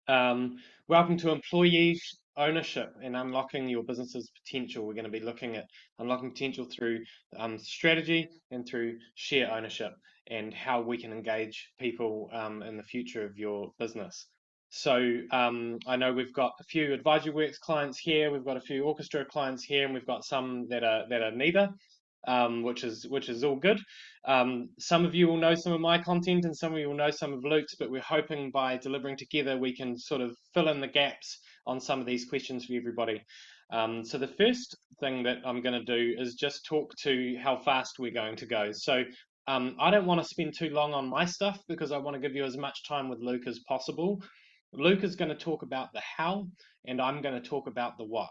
Welcome to employee ownership and unlocking your business's potential. We're going to be looking at unlocking potential through strategy and through share ownership and how we can engage people in the future of your business. So I know we've got a few Advisory.Works clients here, we've got a few Orchestra clients here, and we've got some that are neither, which is all good. Some of you will know some of my content and some of you will know some of Luke's, but we're hoping by delivering together we can sort of fill in the gaps on some of these questions for everybody. So the first thing that I'm going to do is just talk to how fast we're going to go. So I don't want to spend too long on my stuff because I want to give you as much time with Luke as possible. Luke is going to talk about the how and I'm going to talk about the what.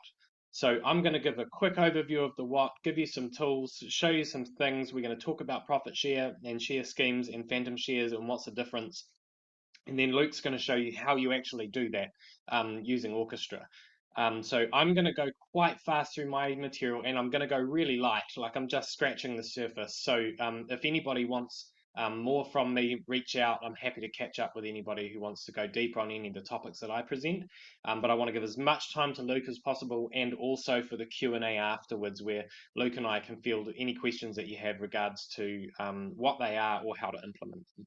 So I'm going to give a quick overview of the what, give you some tools, show you some things. We're going to talk about profit share and share schemes and phantom shares and what's the difference. And then Luke's going to show you how you actually do that using Orchestra. So I'm going to go quite fast through my material and I'm going to go really light, like I'm just scratching the surface. So if anybody wants more from me, reach out. I'm happy to catch up with anybody who wants to go deeper on any of the topics that I present. But I want to give as much time to Luke as possible and also for the Q&A afterwards where Luke and I can field any questions that you have regards to what they are or how to implement them.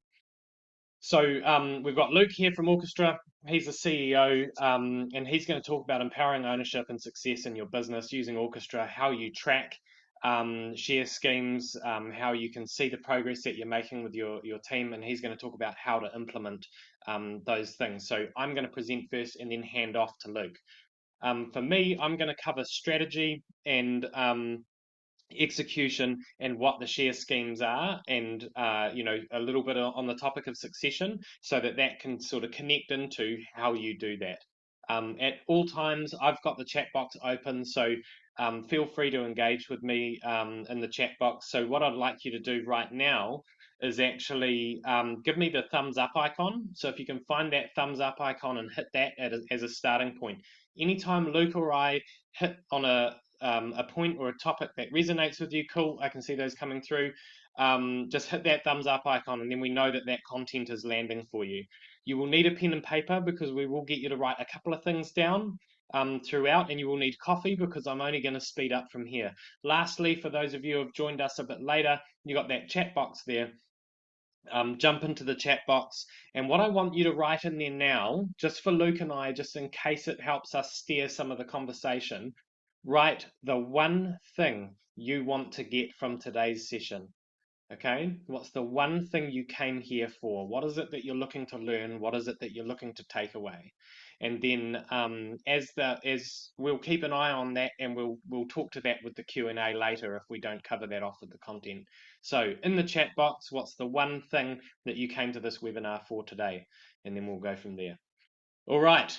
So we've got Luke here from Orchestra. He's the CEO, and he's going to talk about empowering ownership and success in your business using Orchestra, how you track share schemes, how you can see the progress that you're making with your team, and he's going to talk about how to implement those things. So I'm going to present first and then hand off to Luke. For me, I'm going to cover strategy and execution and what the share schemes are, and a little bit on the topic of succession, so that can sort of connect into how you do that. At all times, I've got the chat box open, so feel free to engage with me in the chat box. So what I'd like you to do right now is actually give me the thumbs up icon. So if you can find that thumbs up icon and hit that as a starting point. Anytime Luke or I hit on a point or a topic that resonates with you, cool, I can see those coming through. Just hit that thumbs up icon and then we know that that content is landing for you. You will need a pen and paper because we will get you to write a couple of things down throughout, and you will need coffee because I'm only going to speed up from here. Lastly, for those of you who have joined us a bit later, you got that chat box there. Jump into the chat box, and what I want you to write in there now, just for Luke and I, just in case it helps us steer some of the conversation, write the one thing you want to get from today's session. Okay, what's the one thing you came here for? What is it that you're looking to learn? What is it that you're looking to take away? And then as we'll keep an eye on that, and we'll talk to that with the Q&A later if we don't cover that off with the content. So in the chat box, what's the one thing that you came to this webinar for today? And then we'll go from there. All right.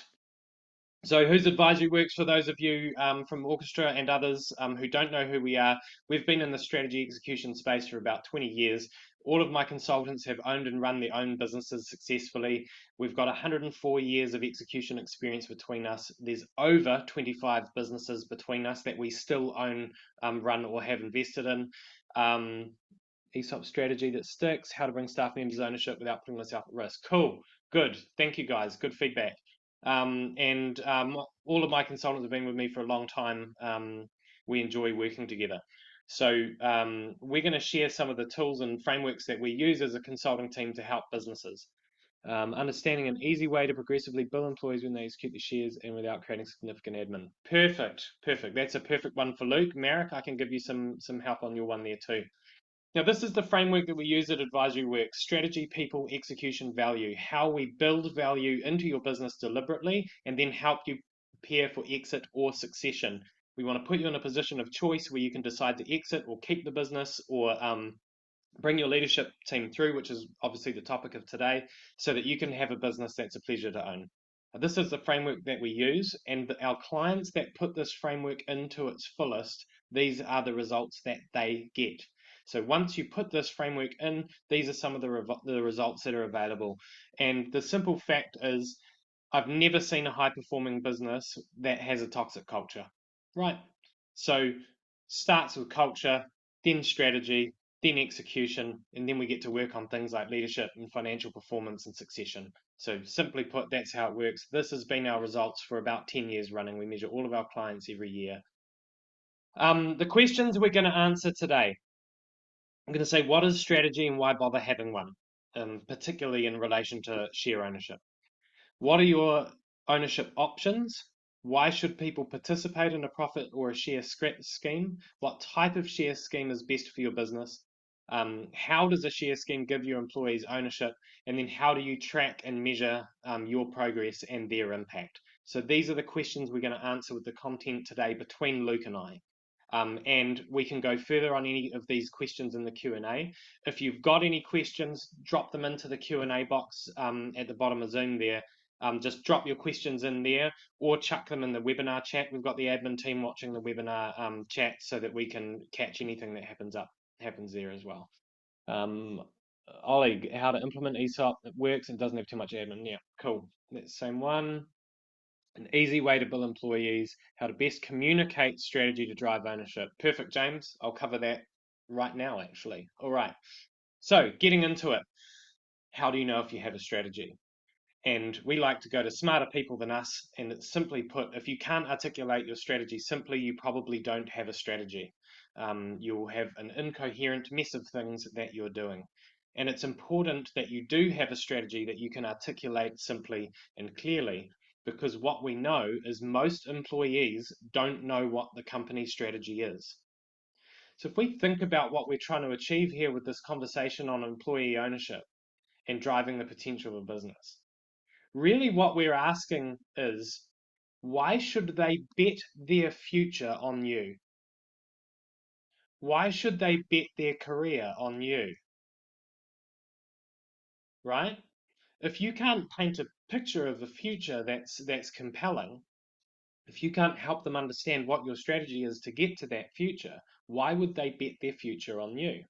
So who's Advisory.Works? For those of you from Orchestra and others who don't know who we are, we've been in the strategy execution space for about 20 years. All of my consultants have owned and run their own businesses successfully. We've got 104 years of execution experience between us. There's over 25 businesses between us that we still own, run, or have invested in. ESOP strategy that sticks, how to bring staff members ownership without putting myself at risk. Cool, good, thank you guys, good feedback. All of my consultants have been with me for a long time. We enjoy working together. So we're going to share some of the tools and frameworks that we use as a consulting team to help businesses. Understanding an easy way to progressively bill employees when they execute their shares and without creating significant admin. Perfect, perfect. That's a perfect one for Luke. Marek, I can give you some help on your one there too. Now, this is the framework that we use at Advisory.Works: strategy, people, execution, value. How we build value into your business deliberately and then help you prepare for exit or succession. We want to put you in a position of choice where you can decide to exit or keep the business, or bring your leadership team through, which is obviously the topic of today, so that you can have a business that's a pleasure to own. This is the framework that we use, and our clients that put this framework into its fullest, these are the results that they get. So once you put this framework in, these are some of the results that are available. And the simple fact is, I've never seen a high-performing business that has a toxic culture, right? So starts with culture, then strategy, then execution, and then we get to work on things like leadership and financial performance and succession. So simply put, that's how it works. This has been our results for about 10 years running. We measure all of our clients every year. The questions we're going to answer today. I'm going to say, what is strategy and why bother having one, particularly in relation to share ownership? What are your ownership options? Why should people participate in a profit or a share scheme? What type of share scheme is best for your business? How does a share scheme give your employees ownership? And then how do you track and measure your progress and their impact? So these are the questions we're going to answer with the content today between Luke and I. And we can go further on any of these questions in the Q&A. If you've got any questions, drop them into the Q&A box at the bottom of Zoom there. Just drop your questions in there or chuck them in the webinar chat. We've got the admin team watching the webinar chat so that we can catch anything that happens there as well. Ollie, how to implement ESOP. It works and doesn't have too much admin. Yeah, cool. That's the same one. An easy way to bill employees, how to best communicate strategy to drive ownership. Perfect, James. I'll cover that right now, actually. All right. So getting into it, how do you know if you have a strategy? And we like to go to smarter people than us. And it's simply put, if you can't articulate your strategy simply, you probably don't have a strategy. You'll have an incoherent mess of things that you're doing. And it's important that you do have a strategy that you can articulate simply and clearly, because what we know is most employees don't know what the company strategy is. So if we think about what we're trying to achieve here with this conversation on employee ownership and driving the potential of a business, really what we're asking is, why should they bet their future on you? Why should they bet their career on you? Right? If you can't paint a picture of a future that's compelling, if you can't help them understand what your strategy is to get to that future, why would they bet their future on you?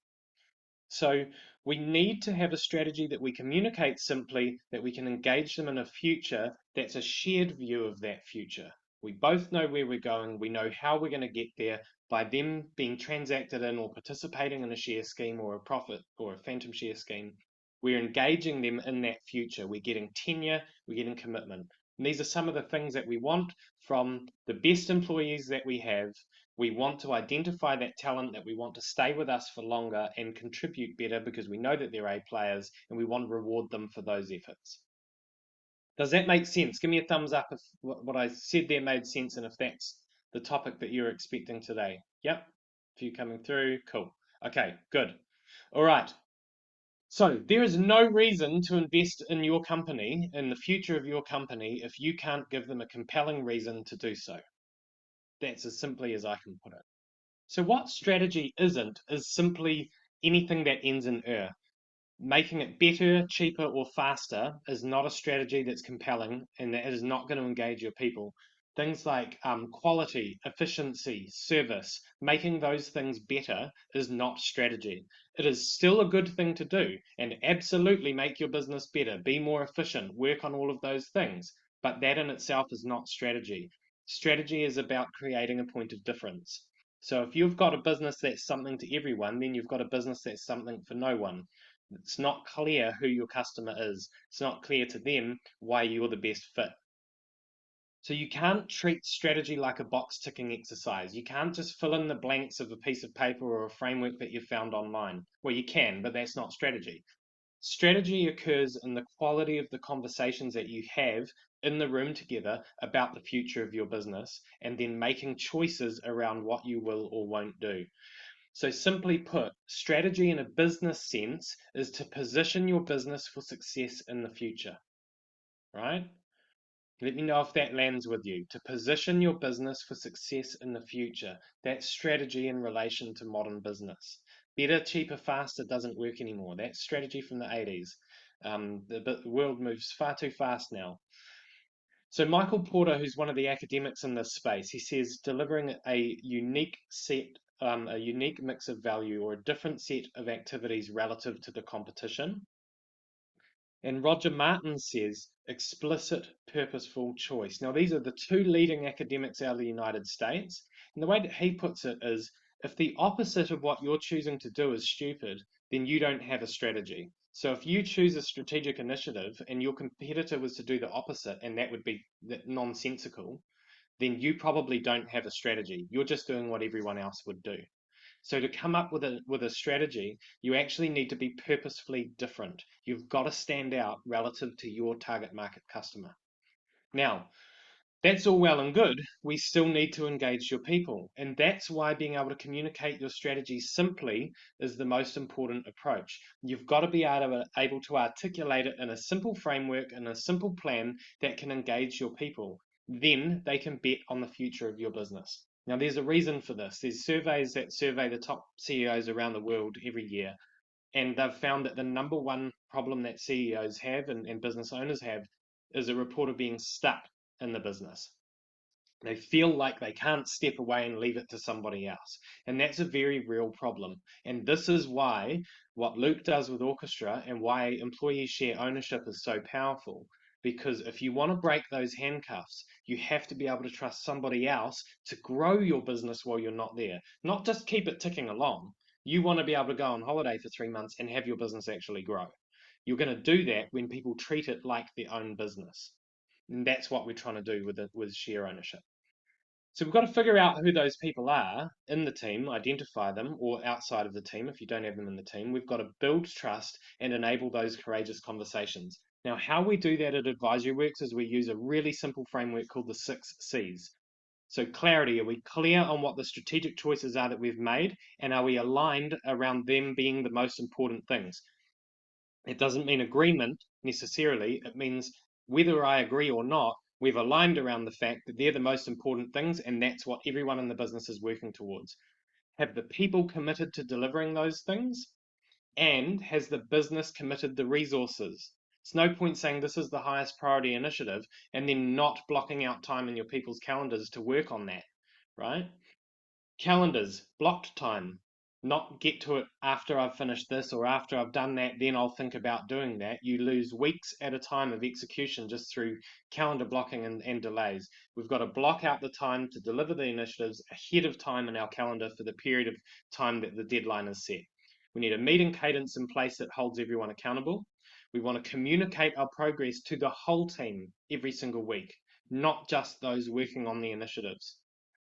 So we need to have a strategy that we communicate simply, that we can engage them in a future that's a shared view of that future. We both know where we're going. We know how we're going to get there by them being transacted in or participating in a share scheme or a profit or a phantom share scheme. We're engaging them in that future. We're getting tenure, we're getting commitment. And these are some of the things that we want from the best employees that we have. We want to identify that talent that we want to stay with us for longer and contribute better because we know that they're A players and we want to reward them for those efforts. Does that make sense? Give me a thumbs up if what I said there made sense and if that's the topic that you're expecting today. Yep, a few coming through. Cool. Okay, good. All right. So there is no reason to invest in your company, in the future of your company, if you can't give them a compelling reason to do so. That's as simply as I can put it. So what strategy isn't is simply anything that ends in "er." Making it better, cheaper, or faster is not a strategy that's compelling and that is not going to engage your people. Things like quality, efficiency, service, making those things better is not strategy. It is still a good thing to do and absolutely make your business better, be more efficient, work on all of those things. But that in itself is not strategy. Strategy is about creating a point of difference. So if you've got a business that's something to everyone, then you've got a business that's something for no one. It's not clear who your customer is. It's not clear to them why you're the best fit. So you can't treat strategy like a box ticking exercise. You can't just fill in the blanks of a piece of paper or a framework that you found online. Well, you can, but that's not strategy. Strategy occurs in the quality of the conversations that you have in the room together about the future of your business and then making choices around what you will or won't do. So simply put, strategy in a business sense is to position your business for success in the future, right? Let me know if that lands with you. To position your business for success in the future. That's strategy in relation to modern business. Better, cheaper, faster doesn't work anymore. That's strategy from the 80s. The world moves far too fast now. So Michael Porter, who's one of the academics in this space, he says delivering a unique mix of value or a different set of activities relative to the competition. And Roger Martin says explicit, purposeful choice. Now, these are the two leading academics out of the United States. And the way that he puts it is, if the opposite of what you're choosing to do is stupid, then you don't have a strategy. So if you choose a strategic initiative and your competitor was to do the opposite, and that would be nonsensical, then you probably don't have a strategy. You're just doing what everyone else would do. So to come up with a strategy, you actually need to be purposefully different. You've got to stand out relative to your target market customer. Now, that's all well and good. We still need to engage your people. And that's why being able to communicate your strategy simply is the most important approach. You've got to be able to articulate it in a simple framework and a simple plan that can engage your people. Then they can bet on the future of your business. Now, there's a reason for this. There's surveys that survey the top CEOs around the world every year. And they've found that the number one problem that CEOs have and business owners have is a report of being stuck in the business. They feel like they can't step away and leave it to somebody else. And that's a very real problem. And this is why what Luke does with Orchestra and why employee share ownership is so powerful. Because if you want to break those handcuffs, you have to be able to trust somebody else to grow your business while you're not there, not just keep it ticking along. You want to be able to go on holiday for 3 months and have your business actually grow. You're going to do that when people treat it like their own business. And that's what we're trying to do with share ownership. So we've got to figure out who those people are in the team, identify them, or outside of the team if you don't have them in the team. We've got to build trust and enable those courageous conversations. Now, how we do that at Advisory.Works is we use a really simple framework called the 6 C's. So clarity, are we clear on what the strategic choices are that we've made, and are we aligned around them being the most important things? It doesn't mean agreement necessarily. It means whether I agree or not, we've aligned around the fact that they're the most important things, and that's what everyone in the business is working towards. Have the people committed to delivering those things? And has the business committed the resources? It's no point saying this is the highest priority initiative and then not blocking out time in your people's calendars to work on that, right? Calendars, blocked time, not get to it after I've finished this or after I've done that, then I'll think about doing that. You lose weeks at a time of execution just through calendar blocking and delays. We've got to block out the time to deliver the initiatives ahead of time in our calendar for the period of time that the deadline is set. We need a meeting cadence in place that holds everyone accountable. We want to communicate our progress to the whole team every single week, not just those working on the initiatives.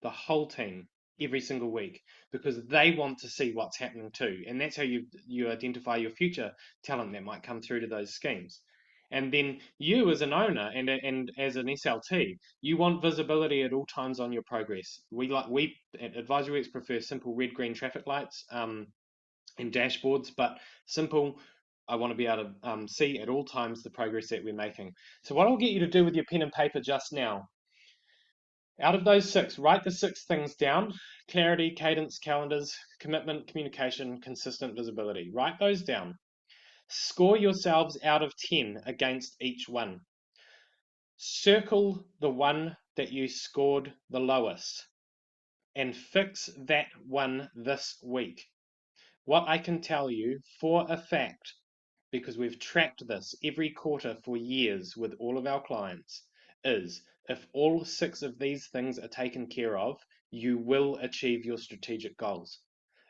The whole team every single week, because they want to see what's happening too. And that's how you identify your future talent that might come through to those schemes. And then you as an owner and as an SLT, you want visibility at all times on your progress. We at Advisory.Works prefer simple red green traffic lights and dashboards, but simple. I want to be able to see at all times the progress that we're making. So what I'll get you to do with your pen and paper just now, out of those 6, write the 6 things down: clarity, cadence, calendars, commitment, communication, consistent visibility. Write those down. Score yourselves out of 10 against each one. Circle the one that you scored the lowest and fix that one this week. What I can tell you for a fact, because we've tracked this every quarter for years with all of our clients, is if all 6 of these things are taken care of, you will achieve your strategic goals.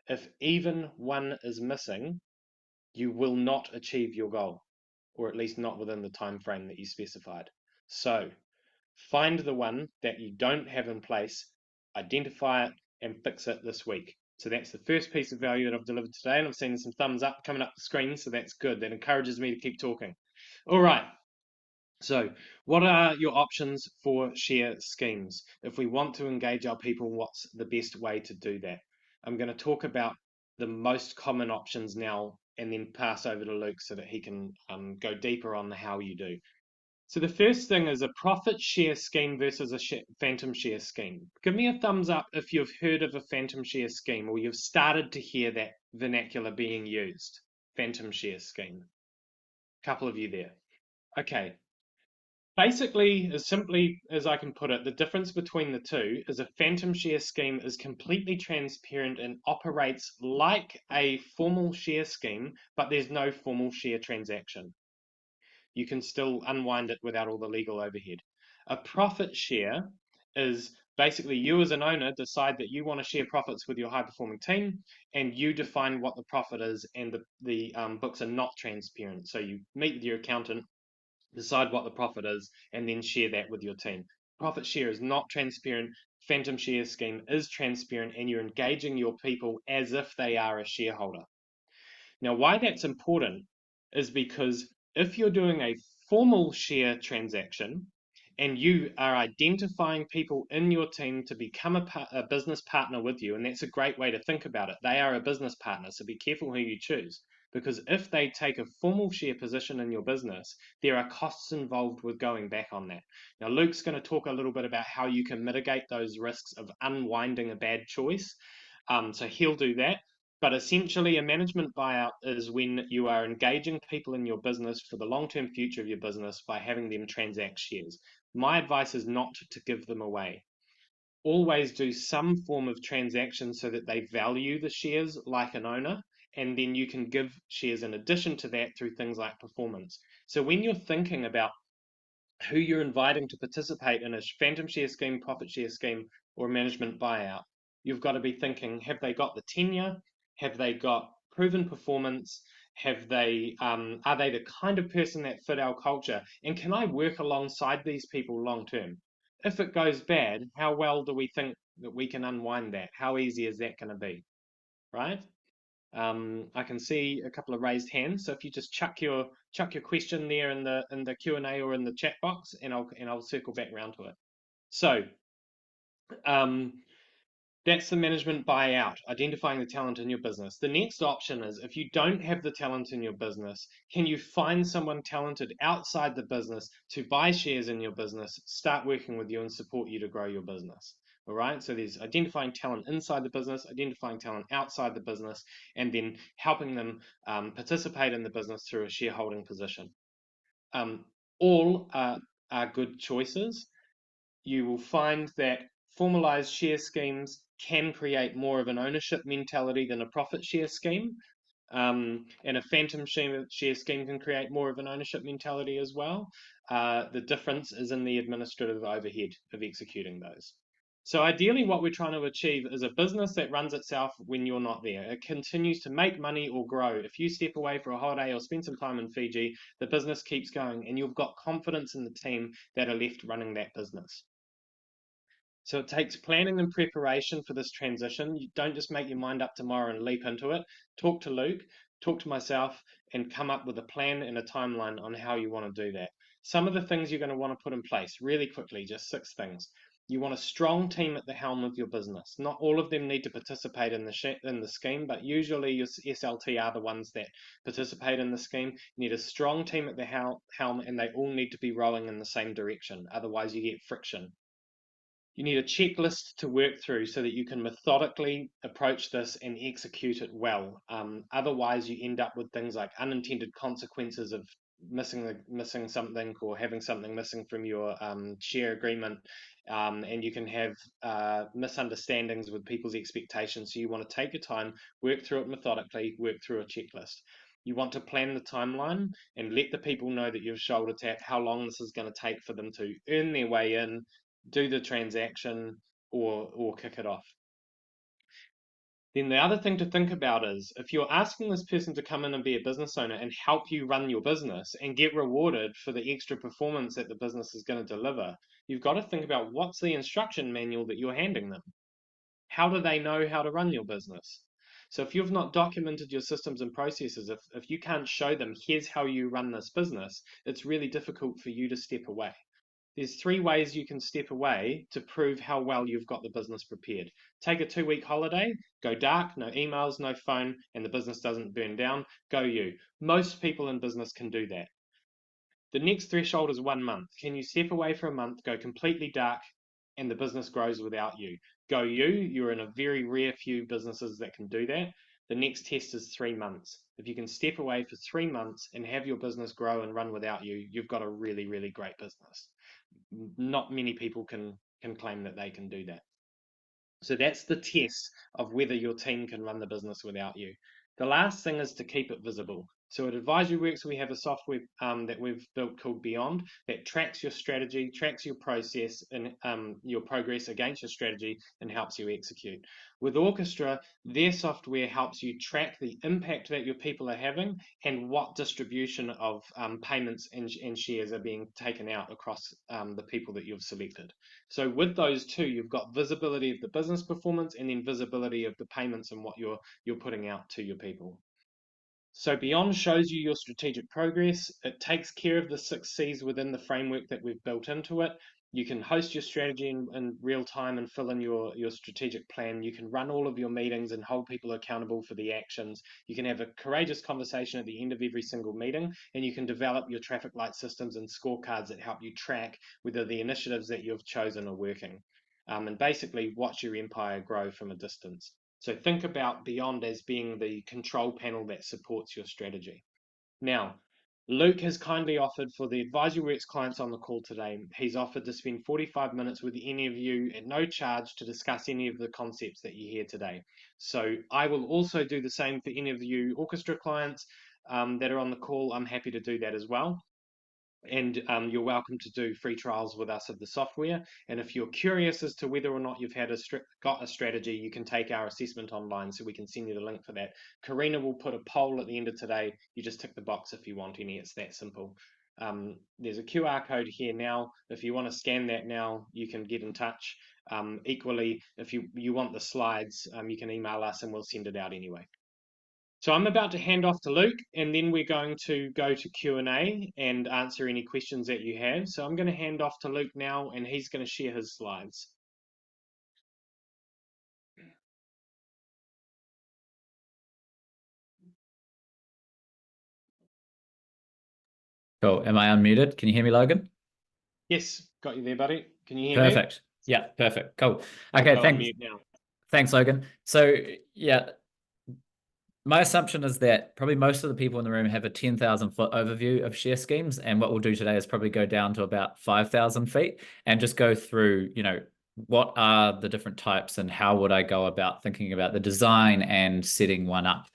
If even one is missing, you will not achieve your goal, or at least not within the time frame that you specified. So find the one that you don't have in place, identify it, and fix it this week. So that's the first piece of value that I've delivered today, and I've seen some thumbs up coming up the screen, so that's good. That encourages me to keep talking. All right. So what are your options for share schemes? If we want to engage our people, what's the best way to do that? I'm going to talk about the most common options now and then pass over to Luke so that he can go deeper on the how you do. So the first thing is a profit share scheme versus a phantom share scheme. Give me a thumbs up if you've heard of a phantom share scheme or you've started to hear that vernacular being used. Phantom share scheme. A couple of you there. Okay. Basically, as simply as I can put it, the difference between the two is a phantom share scheme is completely transparent and operates like a formal share scheme, but there's no formal share transaction. You can still unwind it without all the legal overhead. A profit share is Basically, you as an owner decide that you want to share profits with your high-performing team, and you define what the profit is, and the books are not transparent. So you meet with your accountant, decide what the profit is, and then share that with your team. Profit share is not transparent. Phantom share scheme is transparent, and you're engaging your people as if they are a shareholder. Now, why that's important is because if you're doing a formal share transaction and you are identifying people in your team to become a business partner with you, and that's a great way to think about it. They are a business partner, so be careful who you choose. Because if they take a formal share position in your business, there are costs involved with going back on that. Now, Luke's going to talk a little bit about how you can mitigate those risks of unwinding a bad choice. So he'll do that. But essentially, a management buyout is when you are engaging people in your business for the long-term future of your business by having them transact shares. My advice is not to give them away. Always do some form of transaction so that they value the shares like an owner, and then you can give shares in addition to that through things like performance. So when you're thinking about who you're inviting to participate in a phantom share scheme, profit share scheme, or management buyout, you've got to be thinking, have they got the tenure? Have they got proven performance? Have they are they the kind of person that fit our culture? And can I work alongside these people long term? If it goes bad, how well do we think that we can unwind that? How easy is that going to be? Right? I can see a couple of raised hands, so if you just chuck your question there in the Q&A or in the chat box, and I'll circle back around to it. So um, that's the management buyout, identifying the talent in your business. The next option is, if you don't have the talent in your business, can you find someone talented outside the business to buy shares in your business, start working with you, and support you to grow your business? All right, so there's identifying talent inside the business, identifying talent outside the business, and then helping them participate in the business through a shareholding position. All are good choices. You will find that formalized share schemes can create more of an ownership mentality than a profit share scheme. And a phantom share scheme can create more of an ownership mentality as well. The difference is in the administrative overhead of executing those. So ideally, what we're trying to achieve is a business that runs itself when you're not there. It continues to make money or grow. If you step away for a holiday or spend some time in Fiji, the business keeps going, and you've got confidence in the team that are left running that business. So it takes planning and preparation for this transition. You don't just make your mind up tomorrow and leap into it. Talk to Luke, talk to myself, and come up with a plan and a timeline on how you want to do that. Some of the things you're going to want to put in place really quickly, just 6 things. You want a strong team at the helm of your business. Not all of them need to participate in the scheme, but usually your SLT are the ones that participate in the scheme. You need a strong team at the helm, and they all need to be rowing in the same direction. Otherwise, you get friction. You need a checklist to work through so that you can methodically approach this and execute it well. Otherwise, you end up with things like unintended consequences of missing something or having something missing from your share agreement, and you can have misunderstandings with people's expectations. So you want to take your time, work through it methodically, work through a checklist. You want to plan the timeline and let the people know that you've shoulder tapped how long this is going to take for them to earn their way in, do the transaction, or kick it off. Then the other thing to think about is, if you're asking this person to come in and be a business owner and help you run your business and get rewarded for the extra performance that the business is going to deliver, you've got to think about what's the instruction manual that you're handing them. How do they know how to run your business? So if you've not documented your systems and processes, if you can't show them, here's how you run this business, it's really difficult for you to step away. There's 3 ways you can step away to prove how well you've got the business prepared. Take a 2-week holiday, go dark, no emails, no phone, and the business doesn't burn down. Go you. Most people in business can do that. The next threshold is 1 month. Can you step away for a month, go completely dark, and the business grows without you? Go you. You're in a very rare few businesses that can do that. The next test is 3 months. If you can step away for 3 months and have your business grow and run without you, you've got a really, really great business. Not many people can claim that they can do that. So that's the test of whether your team can run the business without you. The last thing is to keep it visible. So at Advisory.Works, we have a software that we've built called Beyond that tracks your strategy, tracks your process and your progress against your strategy, and helps you execute. With Orchestra, their software helps you track the impact that your people are having and what distribution of payments and shares are being taken out across the people that you've selected. So with those two, you've got visibility of the business performance and then visibility of the payments and what you're putting out to your people. So Beyond shows you your strategic progress. It takes care of the 6 C's within the framework that we've built into it. You can host your strategy in real time and fill in your strategic plan. You can run all of your meetings and hold people accountable for the actions. You can have a courageous conversation at the end of every single meeting, and you can develop your traffic light systems and scorecards that help you track whether the initiatives that you've chosen are working. And basically watch your empire grow from a distance. So think about Beyond as being the control panel that supports your strategy. Now, Luke has kindly offered for the Advisory.Works clients on the call today, he's offered to spend 45 minutes with any of you at no charge to discuss any of the concepts that you hear today. So I will also do the same for any of you Orchestra clients that are on the call. I'm happy to do that as well. And you're welcome to do free trials with us of the software. And if you're curious as to whether or not you've got a strategy, you can take our assessment online, so we can send you the link for that. Karina will put a poll at the end of today. You just tick the box if you want any. It's that simple. There's a QR code here now. If you want to scan that now, you can get in touch. Equally, if you want the slides, you can email us and we'll send it out anyway. So I'm about to hand off to Luke, and then we're going to go to Q&A and answer any questions that you have. So I'm going to hand off to Luke now, and he's going to share his slides. Cool. Am I unmuted? Can you hear me, Logan? Yes, got you there, buddy. Can you hear me? Perfect. Yeah, perfect. Cool. Okay, thanks. Now. Thanks, Logan. So yeah, my assumption is that probably most of the people in the room have a 10,000 foot overview of share schemes. And what we'll do today is probably go down to about 5,000 feet and just go through, what are the different types and how would I go about thinking about the design and setting one up.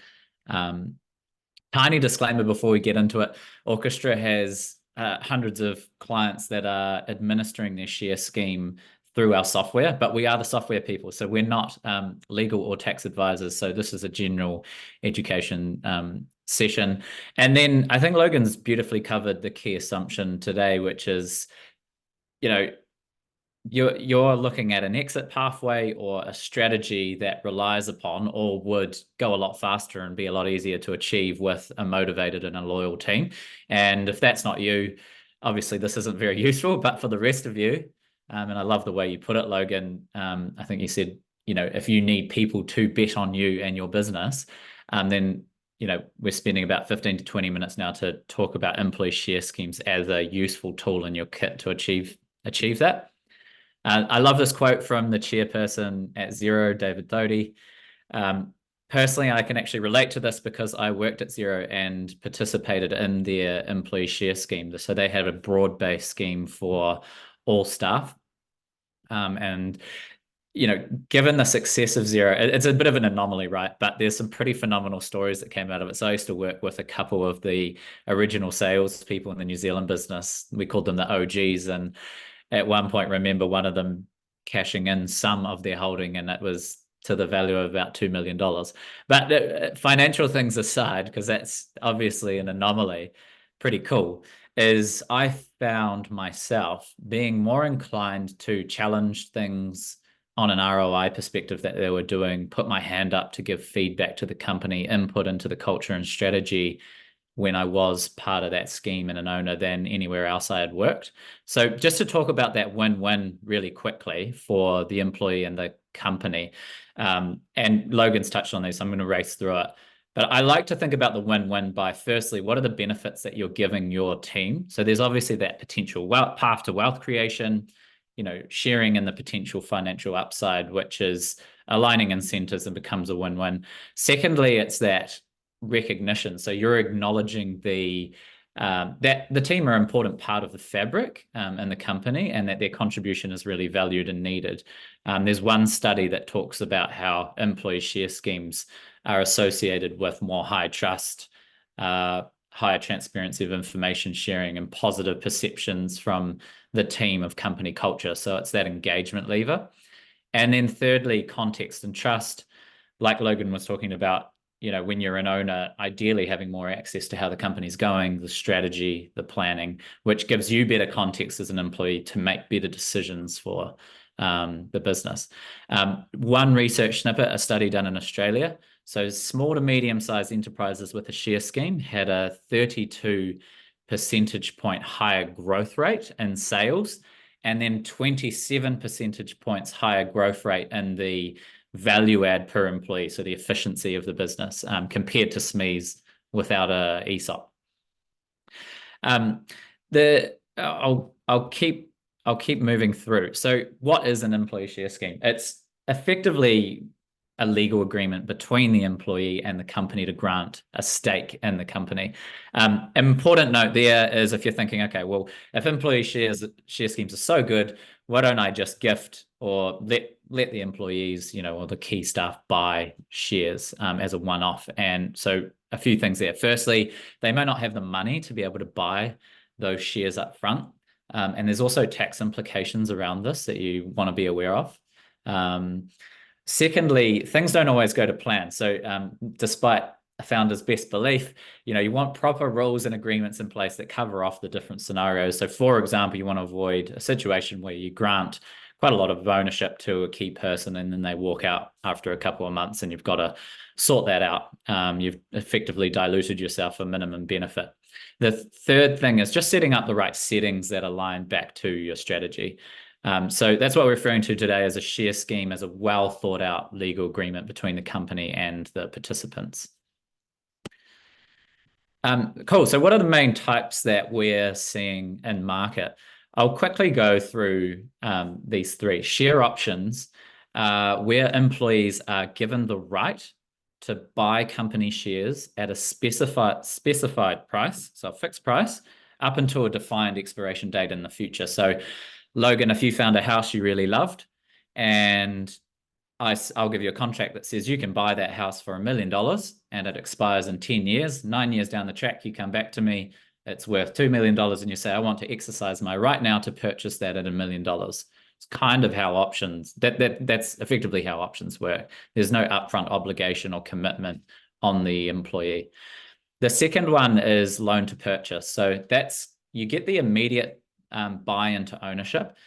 Tiny disclaimer before we get into it. Orchestra has hundreds of clients that are administering their share scheme through our software, but we are the software people. So we're not legal or tax advisors. So this is a general education session. And then I think Logan's beautifully covered the key assumption today, which is, you're looking at an exit pathway or a strategy that relies upon or would go a lot faster and be a lot easier to achieve with a motivated and a loyal team. And if that's not you, obviously this isn't very useful, but for the rest of you, and I love the way you put it, Logan, I think you said, if you need people to bet on you and your business, then we're spending about 15 to 20 minutes now to talk about employee share schemes as a useful tool in your kit to achieve that. I love this quote from the chairperson at Xero, David Thodey. Personally, I can actually relate to this because I worked at Xero and participated in their employee share scheme. So they had a broad-based scheme for all staff. And given the success of Xero, it's a bit of an anomaly, right? But there's some pretty phenomenal stories that came out of it. So I used to work with a couple of the original salespeople in the New Zealand business. We called them the OGs. And at one point, remember one of them cashing in some of their holding, and it was to the value of about $2 million. But financial things aside, because that's obviously an anomaly, pretty cool, is I found myself being more inclined to challenge things on an ROI perspective that they were doing, put my hand up to give feedback to the company, input into the culture and strategy when I was part of that scheme and an owner than anywhere else I had worked. So just to talk about that win-win really quickly for the employee and the company, and Logan's touched on these, so I'm going to race through it. But I like to think about the win-win by firstly, what are the benefits that you're giving your team? So there's obviously that potential path to wealth creation, sharing in the potential financial upside, which is aligning incentives and becomes a win-win. Secondly, it's that recognition. So you're acknowledging that the team are an important part of the fabric in the company and that their contribution is really valued and needed. There's one study that talks about how employee share schemes are associated with more high trust higher transparency of information sharing, and positive perceptions from the team of company culture. So it's that engagement lever. And then thirdly, context and trust. Like Logan was talking about, when you're an owner, ideally having more access to how the company's going, the strategy, the planning, which gives you better context as an employee to make better decisions for the business. One research snippet, a study done in Australia. So small to medium-sized enterprises with a share scheme had a 32 percentage point higher growth rate in sales, and then 27 percentage points higher growth rate in the value add per employee, so the efficiency of the business, compared to SMEs without a ESOP. I'll keep moving through. So what is an employee share scheme? It's effectively a legal agreement between the employee and the company to grant a stake in the company. Important note there is, if you're thinking, okay, well, if employee share schemes are so good, why don't I just gift or let the employees, or the key staff buy shares as a one-off? And so a few things there. Firstly, they may not have the money to be able to buy those shares up front. And there's also tax implications around this that you want to be aware of. Secondly, things don't always go to plan. So despite a founder's best belief, you want proper rules and agreements in place that cover off the different scenarios. So for example, you want to avoid a situation where you grant quite a lot of ownership to a key person and then they walk out after a couple of months and you've got to sort that out. You've effectively diluted yourself for minimum benefit. The third thing is just setting up the right settings that align back to your strategy. So that's what we're referring to today as a share scheme, as a well thought out legal agreement between the company and the participants. Cool. So what are the main types that we're seeing in market? I'll quickly go through these three. Share options, where employees are given the right to buy company shares at a specified price, so a fixed price, up until a defined expiration date in the future. So Logan, if you found a house you really loved and I'll give you a contract that says you can buy that house for $1 million and it expires in 10 years, 9 years down the track, you come back to me, it's worth $2 million and you say, I want to exercise my right now to purchase that at $1 million. It's kind of how options, that's effectively how options work. There's no upfront obligation or commitment on the employee. The second one is loan to purchase. So you get the immediate buy into ownership,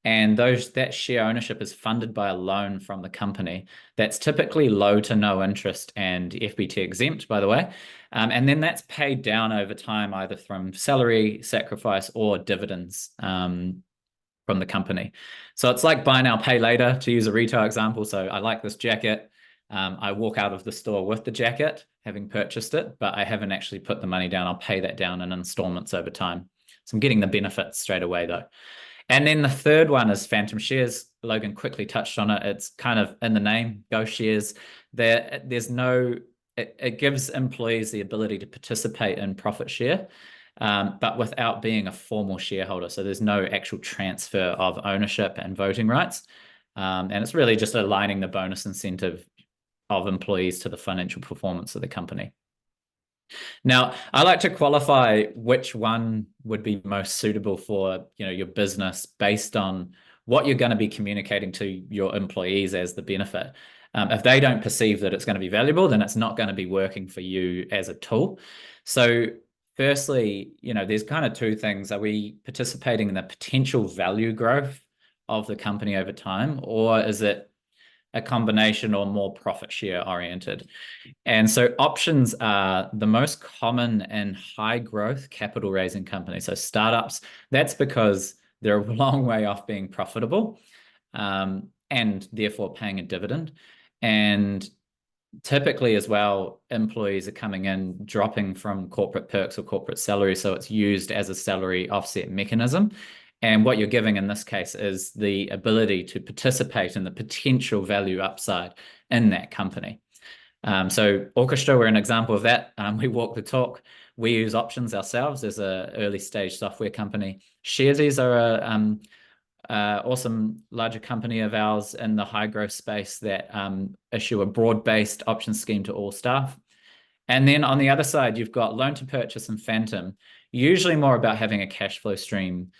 and that share ownership is funded by a loan from the company that's typically low to no interest and FBT exempt, by the way. And then that's paid down over time, either from salary sacrifice or dividends from the company. So it's like buy now, pay later, to use a retail example. So I like this jacket. I walk out of the store with the jacket, having purchased it, but I haven't actually put the money down. I'll pay that down in installments over time. So I'm getting the benefits straight away, though. And then the third one is phantom shares. Logan quickly touched on it. It's kind of in the name, go shares. It gives employees the ability to participate in profit share, but without being a formal shareholder. So there's no actual transfer of ownership and voting rights. And it's really just aligning the bonus incentive of employees to the financial performance of the company. Now, I like to qualify which one would be most suitable for your business based on what you're going to be communicating to your employees as the benefit. If they don't perceive that it's going to be valuable, then it's not going to be working for you as a tool. So firstly, there's kind of two things. Are we participating in the potential value growth of the company over time, or is it a combination or more profit share oriented? And so options are the most common in high growth capital raising companies. So startups, that's because they're a long way off being profitable and therefore paying a dividend. And typically as well, employees are coming in dropping from corporate perks or corporate salary. So it's used as a salary offset mechanism. And what you're giving in this case is the ability to participate in the potential value upside in that company. So Orchestra, we're an example of that. We walk the talk. We use options ourselves as an early stage software company. Sharesies are an awesome larger company of ours in the high growth space that issue a broad-based option scheme to all staff. And then on the other side, you've got loan to purchase and phantom, usually more about having a cash flow stream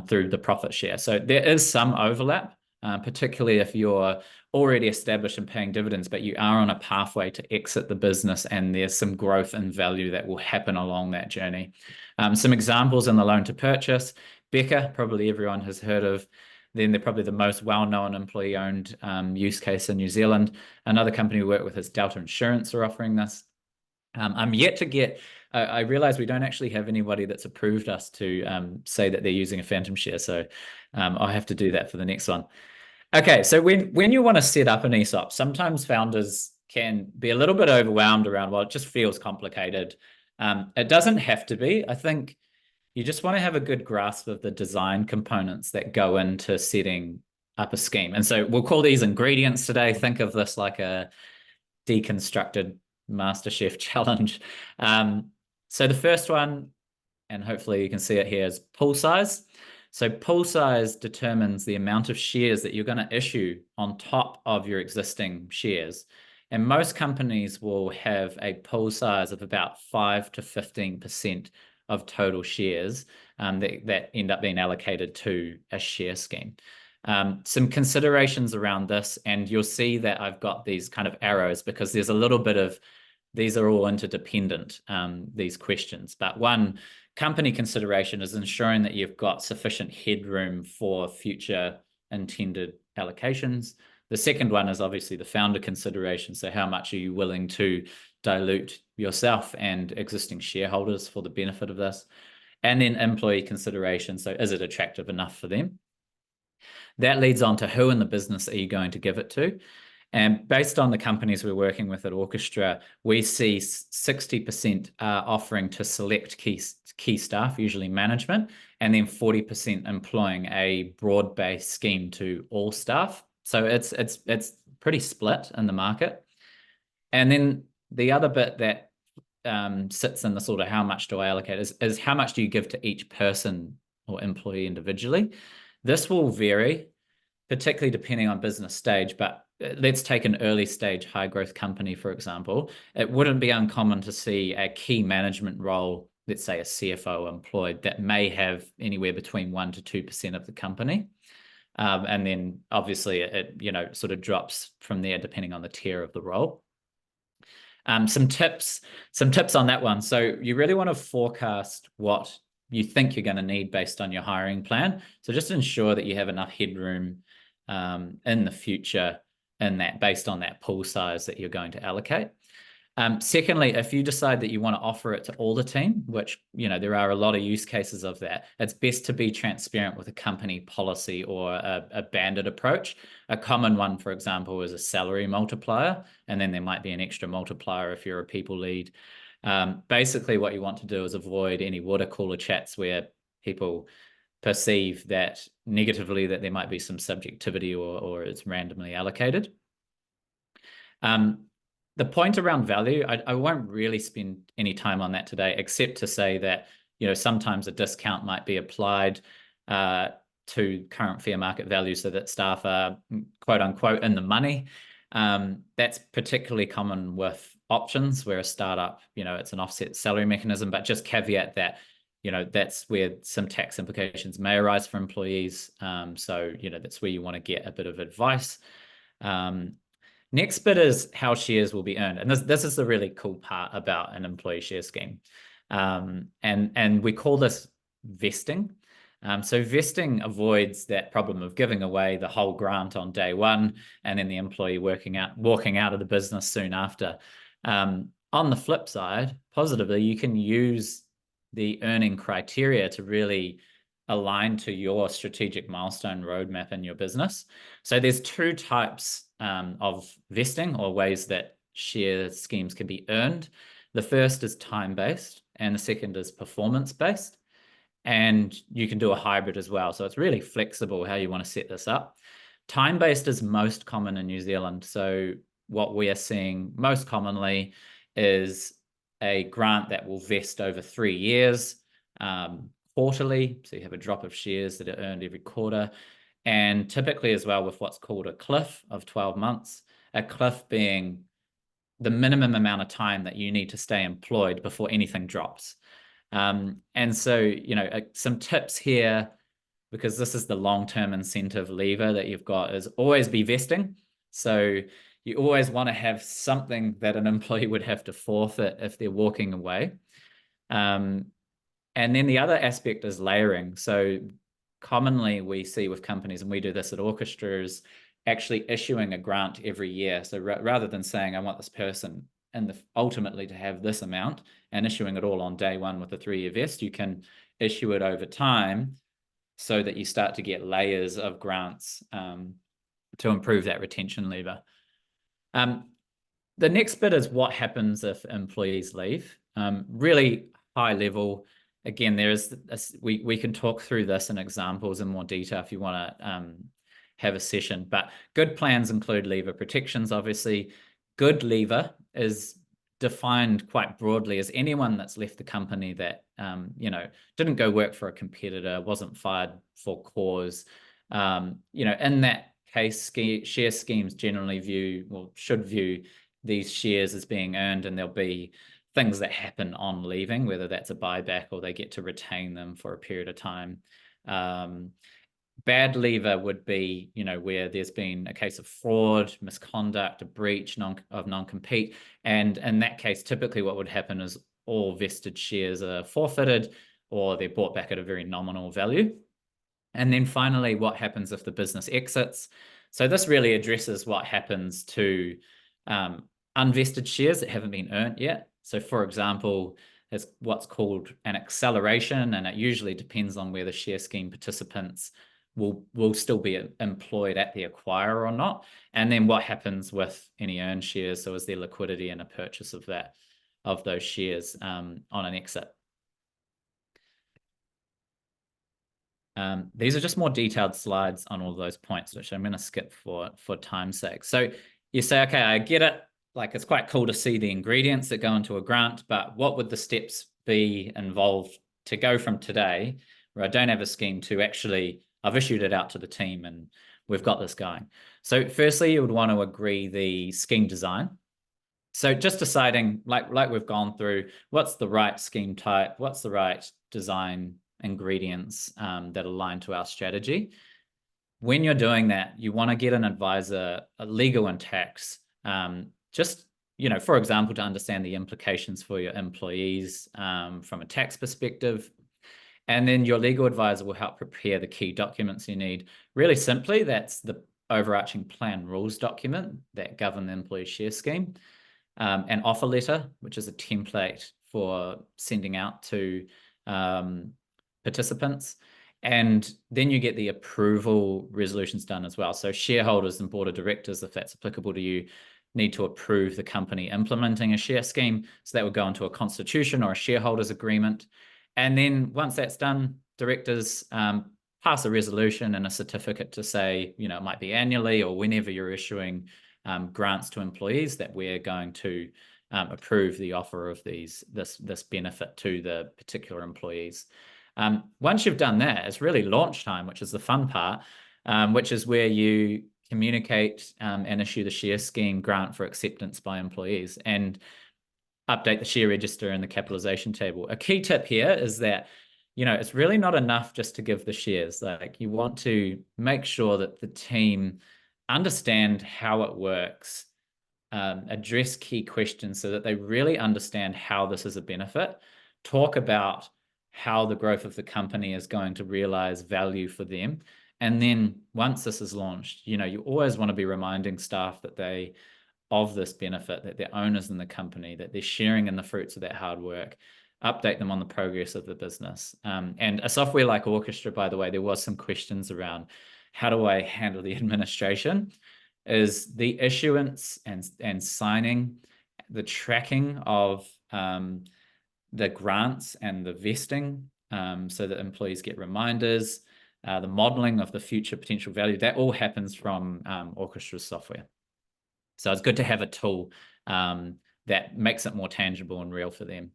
through the profit share. So there is some overlap, particularly if you're already established and paying dividends, but you are on a pathway to exit the business and there's some growth and value that will happen along that journey. Some examples in the loan to purchase, Becca, probably everyone has heard of. Then they're probably the most well-known employee-owned use case in New Zealand. Another company we work with is Delta Insurance are offering this. I'm yet to get, I realize we don't actually have anybody that's approved us to say that they're using a phantom share. So I'll have to do that for the next one. Okay, so when you want to set up an ESOP, sometimes founders can be a little bit overwhelmed around, well, it just feels complicated. It doesn't have to be. I think you just want to have a good grasp of the design components that go into setting up a scheme. And so we'll call these ingredients today. Think of this like a deconstructed MasterChef challenge. So the first one, and hopefully you can see it here, is pool size. So pool size determines the amount of shares that you're going to issue on top of your existing shares. And most companies will have a pool size of about 5 to 15% of total shares that end up being allocated to a share scheme. Some considerations around this, and you'll see that I've got these kind of arrows because there's a little bit of, these are all interdependent, these questions. But one company consideration is ensuring that you've got sufficient headroom for future intended allocations. The second one is obviously the founder consideration. So how much are you willing to dilute yourself and existing shareholders for the benefit of this? And then employee consideration. So is it attractive enough for them? That leads on to who in the business are you going to give it to? And based on the companies we're working with at Orchestra, we see 60% offering to select key staff, usually management, and then 40% employing a broad-based scheme to all staff. So it's pretty split in the market. And then the other bit that sits in the sort of how much do I allocate is how much do you give to each person or employee individually? This will vary, particularly depending on business stage, but let's take an early stage high growth company, for example. It wouldn't be uncommon to see a key management role, let's say a CFO employed, that may have anywhere between 1 to 2% of the company. And then obviously it sort of drops from there depending on the tier of the role. Some tips on that one. So you really want to forecast what you think you're going to need based on your hiring plan. So just ensure that you have enough headroom in the future in that, based on that pool size that you're going to allocate. Secondly, if you decide that you want to offer it to all the team, which there are a lot of use cases of that, it's best to be transparent with a company policy or a banded approach. A common one, for example, is a salary multiplier, and then there might be an extra multiplier if you're a people lead. Basically, what you want to do is avoid any water cooler chats where people perceive that negatively that there might be some subjectivity or it's randomly allocated. The point around value, I won't really spend any time on that today, except to say that sometimes a discount might be applied to current fair market value so that staff are quote unquote in the money. That's particularly common with options where a startup, it's an offset salary mechanism, but just caveat that that's where some tax implications may arise for employees. So that's where you want to get a bit of advice. Next bit is how shares will be earned. And this is the really cool part about an employee share scheme. And we call this vesting. So vesting avoids that problem of giving away the whole grant on day one and then the employee walking out of the business soon after. On the flip side, positively, you can use the earning criteria to really align to your strategic milestone roadmap in your business. So there's two types of vesting or ways that share schemes can be earned. The first is time-based and the second is performance-based. And you can do a hybrid as well. So it's really flexible how you want to set this up. Time-based is most common in New Zealand. So what we are seeing most commonly is a grant that will vest over 3 years, quarterly. So you have a drop of shares that are earned every quarter. And typically as well with what's called a cliff of 12 months, a cliff being the minimum amount of time that you need to stay employed before anything drops. And so, some tips here, because this is the long-term incentive lever that you've got, is always be vesting. So you always want to have something that an employee would have to forfeit if they're walking away. And then the other aspect is layering. So commonly we see with companies, and we do this at Orchestra, is actually issuing a grant every year. So rather than saying, I want this person and ultimately to have this amount and issuing it all on day one with a 3-year vest, you can issue it over time so that you start to get layers of grants to improve that retention lever. The next bit is what happens if employees leave. Really high level. Again, we can talk through this in examples in more detail if you want to have a session. But good plans include leaver protections, obviously. Good leaver is defined quite broadly as anyone that's left the company that didn't go work for a competitor, wasn't fired for cause. In that case, share schemes generally should view these shares as being earned, and there'll be things that happen on leaving, whether that's a buyback or they get to retain them for a period of time. Bad leaver would be, where there's been a case of fraud, misconduct, a breach of non-compete. And in that case, typically what would happen is all vested shares are forfeited or they're bought back at a very nominal value. And then finally, what happens if the business exits? So this really addresses what happens to unvested shares that haven't been earned yet. So for example, there's what's called an acceleration, and it usually depends on where the share scheme participants will still be employed at the acquirer or not. And then what happens with any earned shares? So is there liquidity and a purchase of those shares on an exit? These are just more detailed slides on all those points, which I'm going to skip for time's sake. So you say, okay, I get it. Like, it's quite cool to see the ingredients that go into a grant, but what would the steps be involved to go from today, where I don't have a scheme, to actually, I've issued it out to the team and we've got this going? So firstly, you would want to agree the scheme design. So just deciding, like we've gone through, what's the right scheme type, what's the right design ingredients that align to our strategy. When you're doing that, you want to get an advisor, a legal and tax, just, for example, to understand the implications for your employees from a tax perspective. And then your legal advisor will help prepare the key documents you need. Really simply, that's the overarching plan rules document that govern the employee share scheme, an offer letter, which is a template for sending out to participants. And then you get the approval resolutions done as well. So shareholders and board of directors, if that's applicable to you, need to approve the company implementing a share scheme. So that would go into a constitution or a shareholders agreement. And then once that's done, directors pass a resolution and a certificate to say, it might be annually or whenever you're issuing grants to employees, that we're going to approve the offer of this benefit to the particular employees. Once you've done that, it's really launch time, which is the fun part, which is where you communicate and issue the share scheme grant for acceptance by employees and update the share register and the capitalization table. A key tip here is that, it's really not enough just to give the shares. Like, you want to make sure that the team understand how it works, address key questions so that they really understand how this is a benefit, talk about how the growth of the company is going to realize value for them. And then once this is launched, you always want to be reminding staff that of this benefit, that they're owners in the company, that they're sharing in the fruits of that hard work, update them on the progress of the business. And a software like Orchestra, by the way, there was some questions around how do I handle the administration, is the issuance and signing, the tracking of the grants and the vesting, so that employees get reminders, the modeling of the future potential value, that all happens from Orchestra's software. So it's good to have a tool that makes it more tangible and real for them.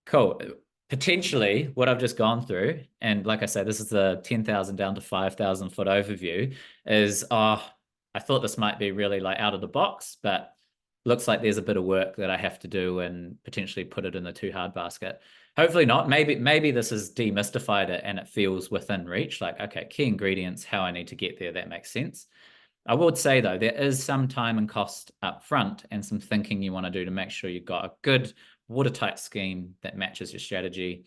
Cool. Potentially, what I've just gone through, and like I say, this is the 10,000 down to 5,000 foot overview, is I thought this might be really like out of the box, but looks like there's a bit of work that I have to do and potentially put it in the too hard basket. Hopefully not. Maybe this has demystified it and it feels within reach. Like, okay, key ingredients, how I need to get there, that makes sense. I would say though, there is some time and cost up front and some thinking you want to do to make sure you've got a good watertight scheme that matches your strategy.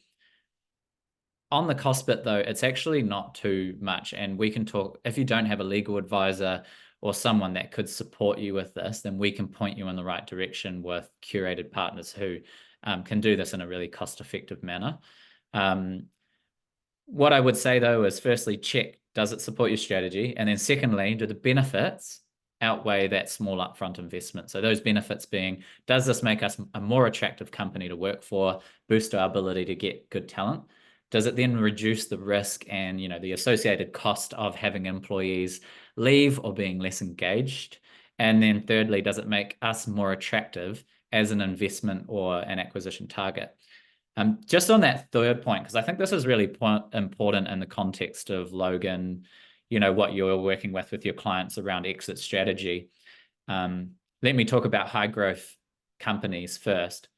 On the cost bit though, it's actually not too much. And we can talk, if you don't have a legal advisor or someone that could support you with this, then we can point you in the right direction with curated partners who can do this in a really cost-effective manner. What I would say though is firstly, check, does it support your strategy? And then secondly, do the benefits outweigh that small upfront investment? So those benefits being, does this make us a more attractive company to work for, boost our ability to get good talent? Does it then reduce the risk and the associated cost of having employees leave or being less engaged? And then thirdly, does it make us more attractive as an investment or an acquisition target? Just on that third point, because I think this is really important in the context of Logan, what you're working with your clients around exit strategy. Let me talk about high growth companies first.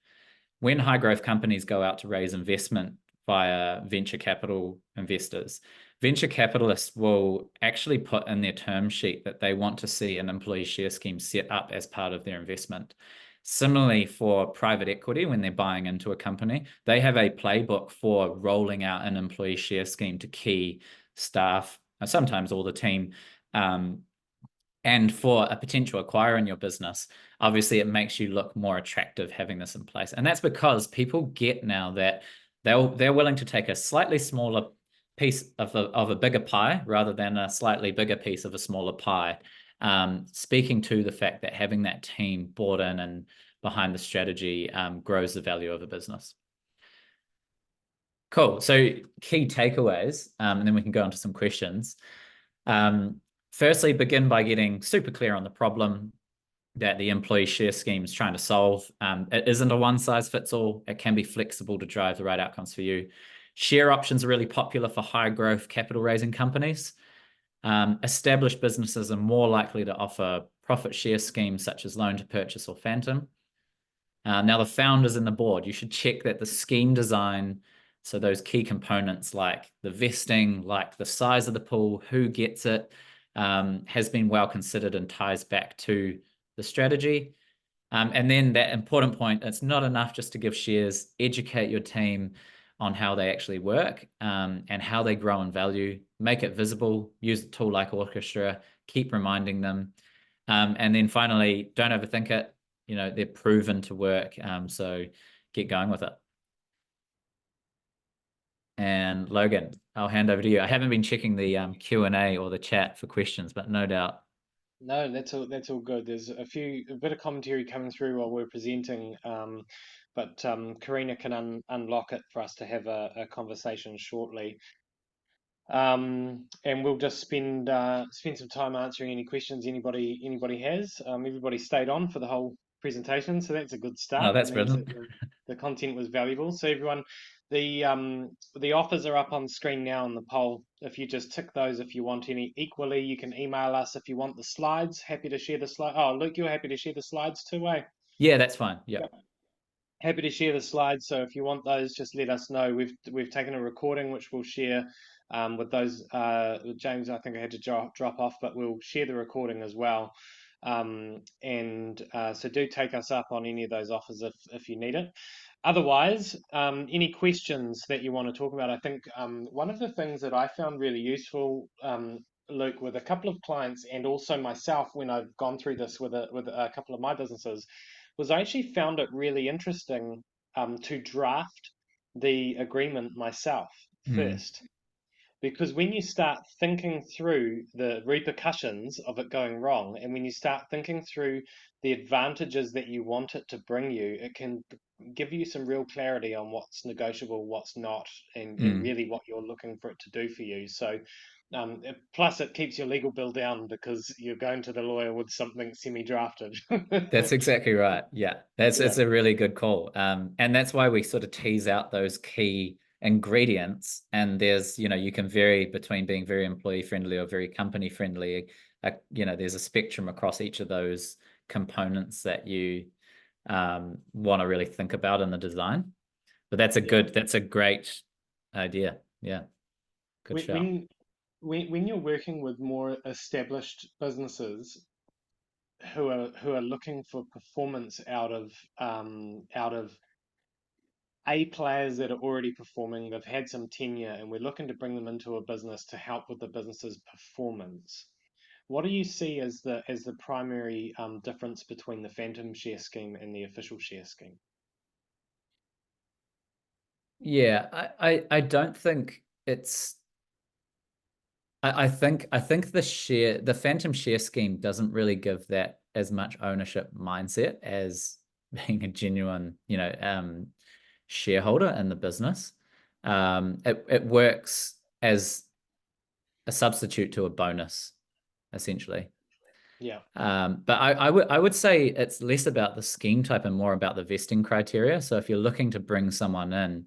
When high growth companies go out to raise investment via venture capital investors, venture capitalists will actually put in their term sheet that they want to see an employee share scheme set up as part of their investment. Similarly, for private equity, when they're buying into a company, they have a playbook for rolling out an employee share scheme to key staff, sometimes all the team. And for a potential acquirer in your business, obviously it makes you look more attractive having this in place. And that's because people get now that they're willing to take a slightly smaller piece of a bigger pie rather than a slightly bigger piece of a smaller pie. Speaking to the fact that having that team bought in and behind the strategy grows the value of a business. Cool. So key takeaways, and then we can go into some questions. Firstly, begin by getting super clear on the problem that the employee share scheme is trying to solve. It isn't a one size fits all. It can be flexible to drive the right outcomes for you. Share options are really popular for high growth capital raising companies. Established businesses are more likely to offer profit share schemes such as loan to purchase or phantom. Now the founders and the board, you should check that the scheme design, so those key components like the vesting, like the size of the pool, who gets it, has been well considered and ties back to the strategy. And then that important point, it's not enough just to give shares, educate your team on how they actually work and how they grow in value, make it visible, use a tool like Orchestra, keep reminding them. And then finally, don't overthink it. They're proven to work. So get going with it. And Logan, I'll hand over to you. I haven't been checking the Q&A or the chat for questions, but no doubt. No, that's all good. There's a bit of commentary coming through while we're presenting, but Karina can unlock it for us to have a conversation shortly. And we'll just spend some time answering any questions anybody has. Everybody stayed on for the whole presentation, so that's a good Oh, start. That that's means that brilliant. the content was valuable. So everyone, the offers are up on screen now on the poll. If you just tick those if you want any. Equally, you can email us if you want the slides. Happy to share the slide. Oh, Luke, you're happy to share the slides too, eh? Yeah, that's fine. Yeah. Happy to share the slides. So if you want those, just let us know. We've taken a recording which we'll share with those. James, I think I had to drop off, but we'll share the recording as well. So do take us up on any of those offers if you need it. Otherwise, any questions that you want to talk about? I think one of the things that I found really useful, Luke, with a couple of clients and also myself when I've gone through this with a couple of my businesses, was I actually found it really interesting to draft the agreement myself Mm, first. Because when you start thinking through the repercussions of it going wrong, and when you start thinking through the advantages that you want it to bring you, it can give you some real clarity on what's negotiable, what's not, and mm. really what you're looking for it to do for you. So, plus it keeps your legal bill down because you're going to the lawyer with something semi-drafted. That's exactly right. Yeah, it's Yeah. a really good call. And that's why we sort of tease out those key ingredients, and there's, you can vary between being very employee friendly or very company friendly. There's a spectrum across each of those components that you want to really think about in the design. But Yeah. that's a great idea. Yeah, good When shout. when you're working with more established businesses who are looking for performance out of A, players that are already performing, they've had some tenure, and we're looking to bring them into a business to help with the business's performance. What do you see as the primary difference between the phantom share scheme and the official share scheme? Yeah, I don't think it's I think the phantom share scheme doesn't really give that as much ownership mindset as being a genuine, shareholder in the business. It works as a substitute to a bonus, essentially. Yeah, But I would say it's less about the scheme type and more about the vesting criteria. So if you're looking to bring someone in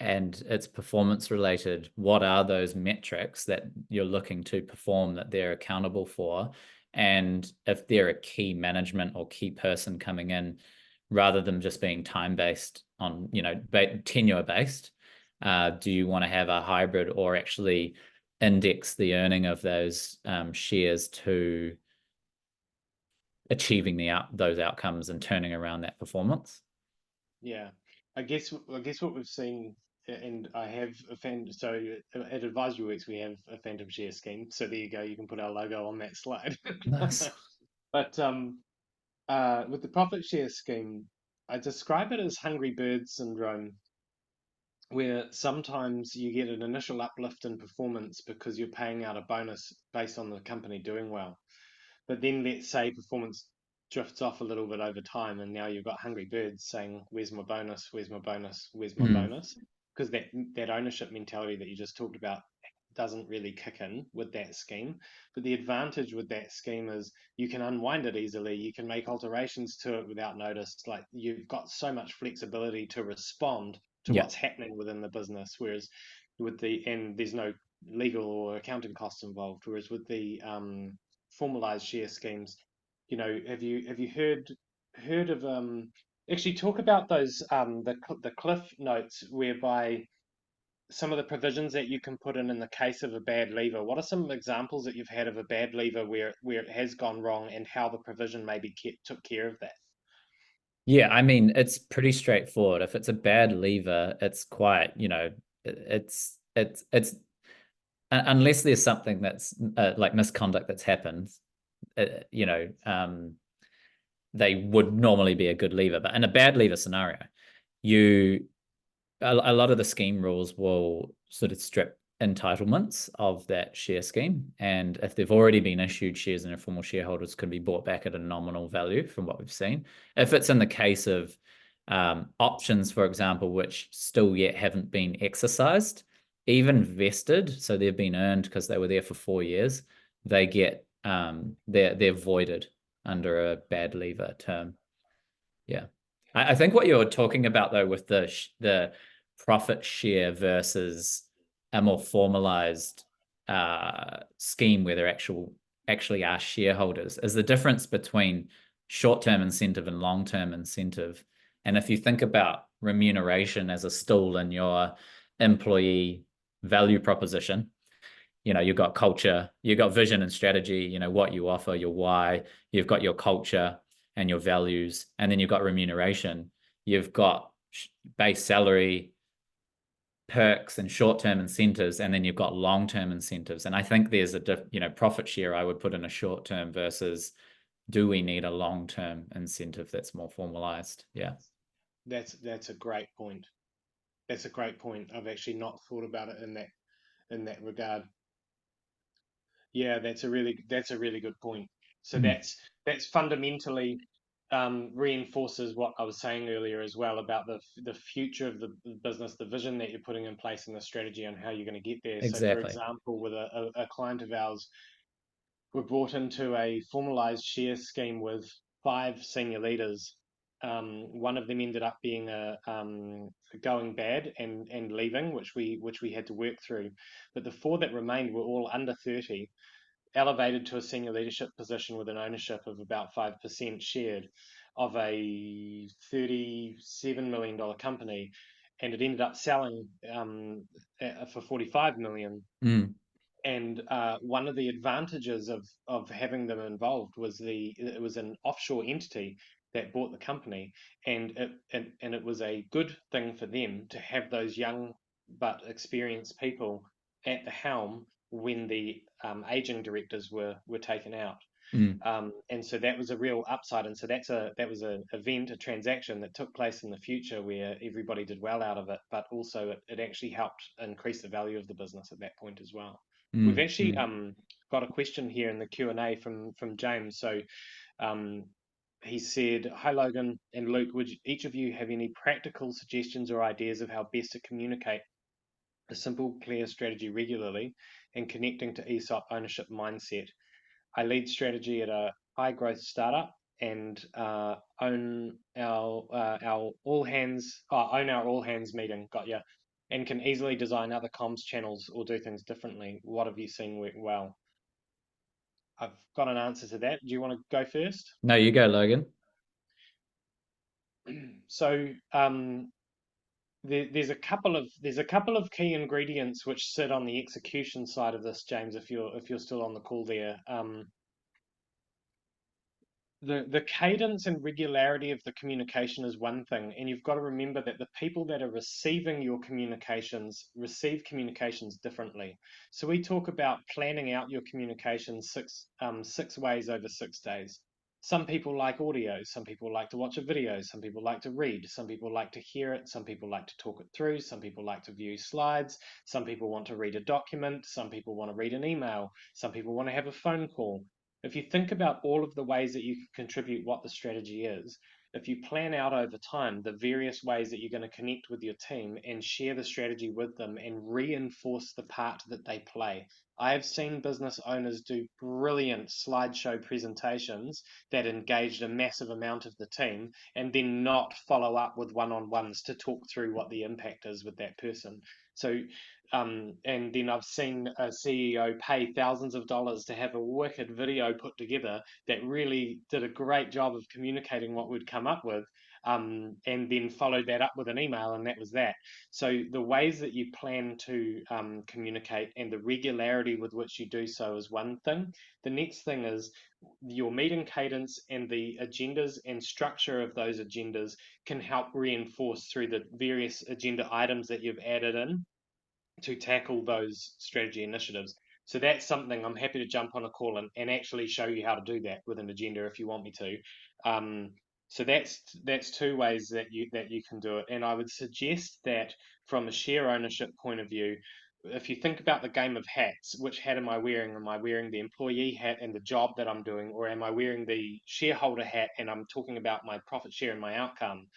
and it's performance related, what are those metrics that you're looking to perform that they're accountable for? And if they're a key management or key person coming in, rather than just being time based on, tenure based, do you want to have a hybrid or actually index the earning of those shares to achieving those outcomes and turning around that performance? yeah. I guess what we've seen, and I have a fan. So at Advisory.Works we have a phantom share scheme. So there you go. You can put our logo on that slide. Nice. But with the profit share scheme, I describe it as hungry bird syndrome, where sometimes you get an initial uplift in performance because you're paying out a bonus based on the company doing well. But then let's say performance drifts off a little bit over time, and now you've got hungry birds saying, "Where's my bonus? Where's my bonus? Where's my Mm. bonus?" Because that ownership mentality that you just talked about doesn't really kick in with that scheme. But the advantage with that scheme is you can unwind it easily. You can make alterations to it without notice. Like you've got so much flexibility to respond to Yeah. what's happening within the business. Whereas and there's no legal or accounting costs involved. Whereas with the formalized share schemes, have you heard of actually talk about those the cliff notes whereby some of the provisions that you can put in the case of a bad lever. What are some examples that you've had of a bad lever where it has gone wrong and how the provision maybe took care of that? Yeah, I mean, it's pretty straightforward. If it's a bad lever, it's quite, it's unless there's something that's like misconduct that's happened, uh, you know, um, they would normally be a good lever. But in a bad lever scenario, you a lot of the scheme rules will sort of strip entitlements of that share scheme. And if they've already been issued, shares in informal shareholders can be bought back at a nominal value from what we've seen. If it's in the case of options, for example, which still yet haven't been exercised, even vested, so they've been earned because they were there for 4 years, they get they're voided under a bad lever term. Yeah. I think what you're talking about though with the profit share versus a more formalized scheme where they're actually are shareholders is the difference between short-term incentive and long-term incentive. And if you think about remuneration as a stool in your employee value proposition, you've got culture, you've got vision and strategy, what you offer, your why, you've got your culture and your values, and then you've got remuneration, you've got base salary, perks and short-term incentives, and then you've got long-term incentives. And I think there's profit share I would put in a short-term versus do we need a long-term incentive that's more formalized? Yeah. That's a great point. That's a great point. I've actually not thought about it in that regard. Yeah, that's a really good point. So Mm. that's fundamentally reinforces what I was saying earlier as well about the future of the business, the vision that you're putting in place, and the strategy on how you're going to get there. So, for Exactly. example, with a client of ours, we're brought into a formalized share scheme with 5 senior leaders, One of them ended up being going bad and leaving, which we had to work through. But the four that remained were all under 30, elevated to a senior leadership position with an ownership of about 5% shared of a $37 million company, and it ended up selling for 45 million. Mm. And one of the advantages of having them involved was it was an offshore entity that bought the company, and it was a good thing for them to have those young but experienced people at the helm when the aging directors were taken out. Mm. And so that was a real upside. And so that was a event, a transaction that took place in the future where everybody did well out of it, but also it actually helped increase the value of the business at that point as well. We've Mm. actually Mm. got a question here in the Q&A from James. So um, he said, "Hi Logan and Luke, would each of you have any practical suggestions or ideas of how best to communicate a simple, clear strategy regularly and connecting to ESOP ownership mindset? I lead strategy at a high growth startup and own our all hands meeting. Got ya. And can easily design other comms channels or do things differently. What have you seen work well?" I've got an answer to that. Do you want to go first? No, you go, Logan. So there's a couple of key ingredients which sit on the execution side of this, James. If you're still on the call there, the cadence and regularity of the communication is one thing, and you've got to remember that the people that are receiving your communications receive communications differently. So we talk about planning out your communications six ways over 6 days. Some people like audio, some people like to watch a video, some people like to read, some people like to hear it, some people like to talk it through, some people like to view slides, some people want to read a document, some people want to read an email, some people want to have a phone call. If you think about all of the ways that you can contribute what the strategy is, if you plan out over time the various ways that you're going to connect with your team and share the strategy with them and reinforce the part that they play. I have seen business owners do brilliant slideshow presentations that engaged a massive amount of the team and then not follow up with one-on-ones to talk through what the impact is with that person. So and then I've seen a CEO pay thousands of dollars to have a wicked video put together that really did a great job of communicating what we'd come up with, and then followed that up with an email, and that was that. So the ways that you plan to communicate and the regularity with which you do so is one thing. The next thing is your meeting cadence and the agendas and structure of those agendas can help reinforce through the various agenda items that you've added in to tackle those strategy initiatives. So that's something I'm happy to jump on a call and actually show you how to do that with an agenda if you want me to. So that's two ways that you can do it. And I would suggest that from a share ownership point of view, if you think about the game of hats, which hat am I wearing? Am I wearing the employee hat and the job that I'm doing, or am I wearing the shareholder hat and I'm talking about my profit share and my outcome?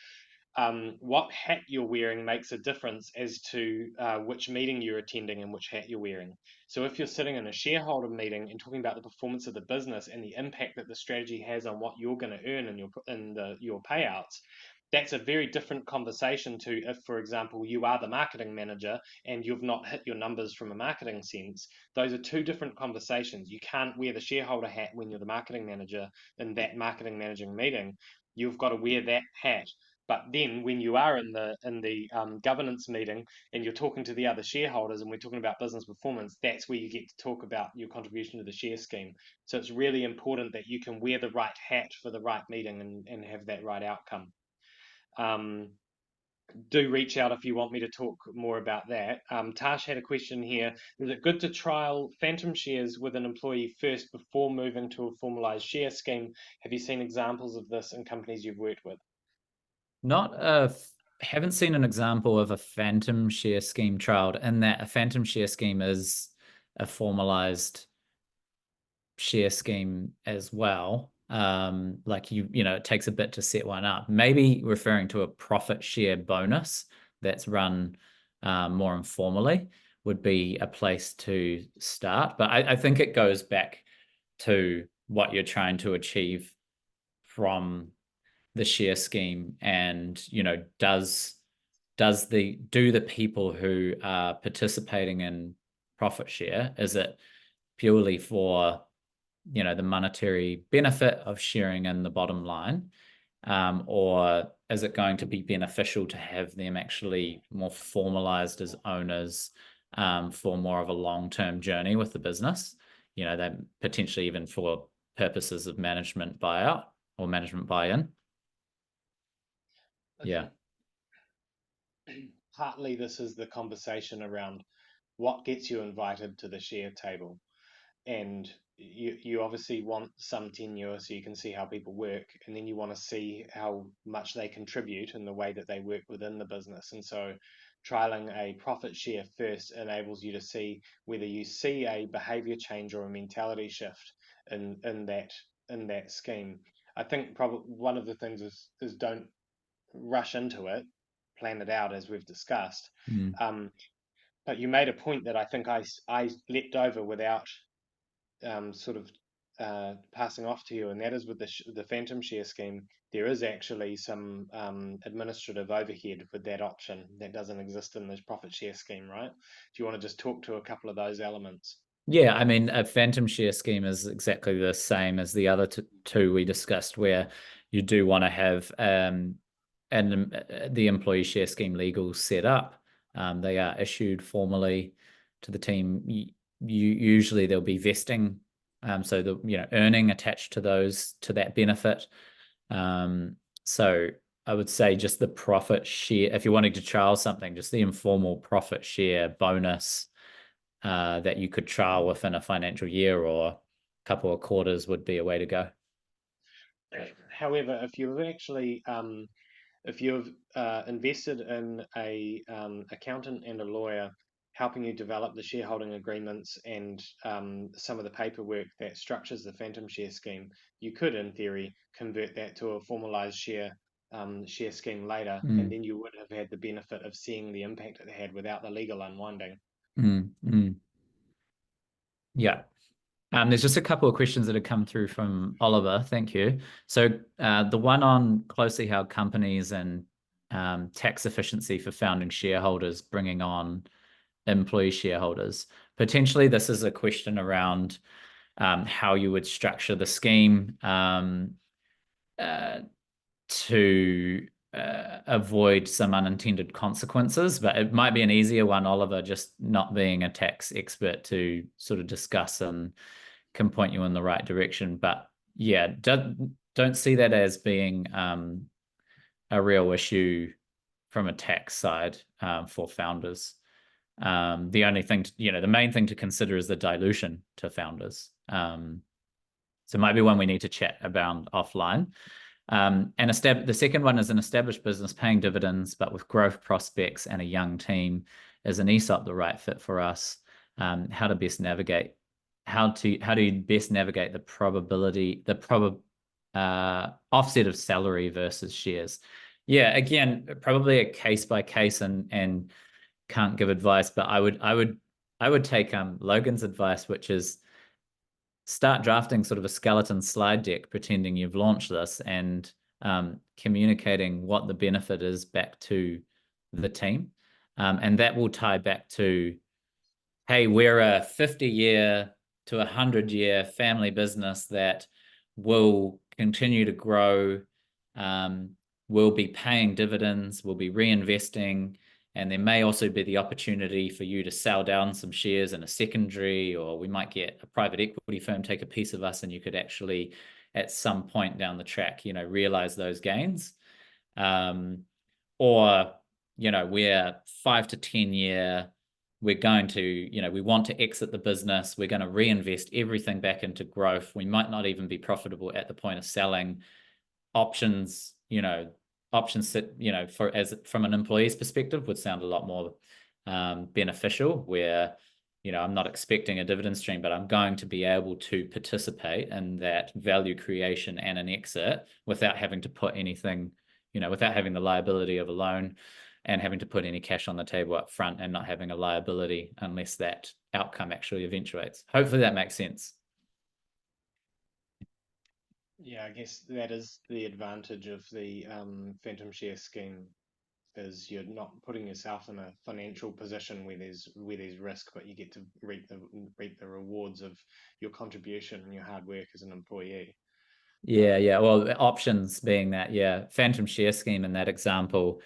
What hat you're wearing makes a difference as to which meeting you're attending and which hat you're wearing. So if you're sitting in a shareholder meeting and talking about the performance of the business and the impact that the strategy has on what you're going to earn in your payouts, that's a very different conversation to if, for example, you are the marketing manager and you've not hit your numbers from a marketing sense. Those are two different conversations. You can't wear the shareholder hat when you're the marketing manager in that marketing managing meeting. You've got to wear that hat. But then when you are in the governance meeting and you're talking to the other shareholders and we're talking about business performance, that's where you get to talk about your contribution to the share scheme. So it's really important that you can wear the right hat for the right meeting and have that right outcome. Do reach out if you want me to talk more about that. Tash had a question here. Is it good to trial phantom shares with an employee first before moving to a formalized share scheme? Have you seen examples of this in companies you've worked with? Not a, haven't seen an example of a phantom share scheme trialed, and that a phantom share scheme is a formalized share scheme as well. Like it takes a bit to set one up. Maybe referring to a profit share bonus that's run more informally would be a place to start. But I think it goes back to what you're trying to achieve from the share scheme, and do the people who are participating in profit share, is it purely for the monetary benefit of sharing in the bottom line, or is it going to be beneficial to have them actually more formalized as owners, for more of a long-term journey with the business? That potentially even for purposes of management buyout or management buy-in. I Yeah. think partly this is the conversation around what gets you invited to the share table. And you obviously want some tenure so you can see how people work, and then you want to see how much they contribute in the way that they work within the business. And so trialing a profit share first enables you to see whether you see a behavior change or a mentality shift in that scheme. I think probably one of the things is don't rush into it, plan it out as we've discussed. Mm. um, but you made a point that I think I leapt over without sort of passing off to you, and that is with the phantom share scheme. There is actually some administrative overhead with that option that doesn't exist in this profit share scheme, right? Do you want to just talk to a couple of those elements? Yeah, I mean, a phantom share scheme is exactly the same as the other two we discussed, where you do want to have the employee share scheme legal set up. They are issued formally to the team. Usually there'll be vesting, so the earning attached to that benefit. So I would say just the profit share, if you're wanting to trial something, just the informal profit share bonus that you could trial within a financial year or a couple of quarters would be a way to go. However, if you've invested in a accountant and a lawyer helping you develop the shareholding agreements and some of the paperwork that structures the phantom share scheme, you could, in theory, convert that to a formalized share scheme later, and Mm, then you would have had the benefit of seeing the impact it had without the legal unwinding. mm. Yeah. There's just a couple of questions that have come through from Oliver. Thank you. So the one on closely held companies and tax efficiency for founding shareholders, bringing on employee shareholders. Potentially, this is a question around how you would structure the scheme to avoid some unintended consequences, but it might be an easier one, Oliver, just not being a tax expert, to sort of discuss and can point you in the right direction. But yeah, don't see that as being a real issue from a tax side for founders. The only thing, the main thing to consider is the dilution to founders. So it might be one we need to chat about offline. The second one is an established business paying dividends, but with growth prospects and a young team. Is an ESOP the right fit for us? How do you best navigate the offset of salary versus shares? Yeah, again, probably a case by case, and can't give advice, but I would take Logan's advice, which is start drafting sort of a skeleton slide deck, pretending you've launched this, and communicating what the benefit is back to the team. And that will tie back to, hey, we're a 50-year to 100-year family business that will continue to grow, will be paying dividends, will be reinvesting, and there may also be the opportunity for you to sell down some shares in a secondary, or we might get a private equity firm take a piece of us, and you could actually, at some point down the track, realize those gains. Or, we're 5 to 10 year, we're going to, we want to exit the business, we're going to reinvest everything back into growth. We might not even be profitable at the point of selling. Options that, from an employee's perspective, would sound a lot more beneficial, where I'm not expecting a dividend stream, but I'm going to be able to participate in that value creation and an exit without having to put anything, without having the liability of a loan and having to put any cash on the table up front, and not having a liability unless that outcome actually eventuates. Hopefully that makes sense. Yeah, I guess that is the advantage of the phantom share scheme, is you're not putting yourself in a financial position where there's risk, but you get to reap the rewards of your contribution and your hard work as an employee. Yeah, Um, yeah. Well, options being that, yeah, phantom share scheme in that example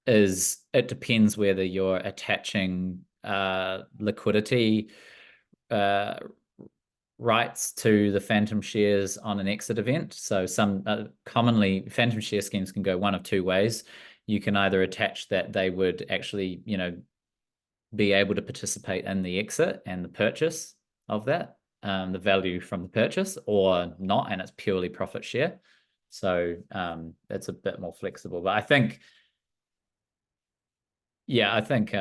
is it depends whether you're attaching liquidity uh, rights to the phantom shares on an exit event. So some commonly phantom share schemes can go one of two ways. You can either attach that they would actually, be able to participate in the exit and the purchase of that, the value from the purchase, or not, and it's purely profit share. So it's a bit more flexible. But I think, yeah, I think